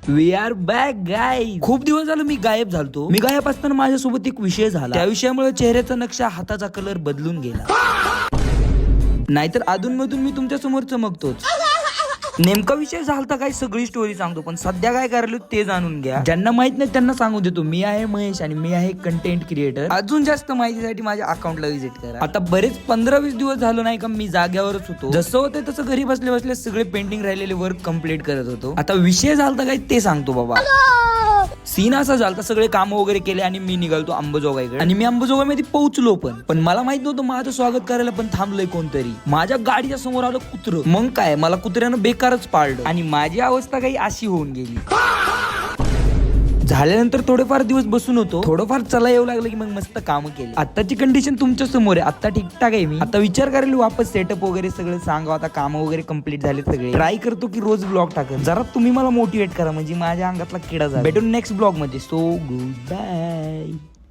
We R back guys. खूप दिवस झालं मी गायब झालतो. मी गायब असताना माझ्यासोबत एक विषय झाला. त्या विषयामुळे चेहऱ्याचा नक्षा, हाताचा कलर बदलून गेला. नाहीतर अधूनमधून मी तुमच्या समोर चमकतोच. नेमका विषय झालता काय सगळी स्टोरी सांगतो, पण सध्या काय करायला ते जाणून घ्या. ज्यांना माहित नाही त्यांना सांगू देतो. मी आहे महेश आणि मी आहे कंटेंट क्रिएटर. अजून जास्त माहितीसाठी माझ्या अकाउंटला व्हिजिट करा. आता बरेच 15-20 दिवस झालो नाही का मी जाग्यावरच होतो. जसं होतं तसं घरी बसले बसले सगळे पेंडिंग राहिलेले वर्क कम्प्लीट करत होतो. आता विषय झालता काय ते सांगतो बाबा. सीन असा झालता, सगळे काम वगैरे केले आणि मी निघालतो अंबाजोगाईकडे. आणि मी अंबाजोगाईमध्ये पोहोचलो, पण मला माहित नव्हतं माझं स्वागत करायला पण थांबलंय कोणतरी. माझ्या गाडीच्या समोर आलं कुत्रं. मग काय, मला कुत्र्यानं बेकारच पाळलं आणि माझी अवस्था काही अशी होऊन गेली. झाल्यानंतर थोडेफार दिवस बसून होतो. थोडंफार चला येऊ लागलं की मग मस्त काम केली. आताची कंडिशन तुमच्या समोर आहे. आता ठीकठाक आहे मी. आता विचार करेल वापस सेटअप वगैरे सगळं सांगा. आता काम वगैरे कम्प्लीट झाले सगळे. ट्राय करतो की रोज ब्लॉग टाकेल. जरा तुम्ही मला मोटिवेट करा म्हणजे माझ्या अंगातला किडा जाईल. भेटून नेक्स्ट ब्लॉग मध्ये. So good bye.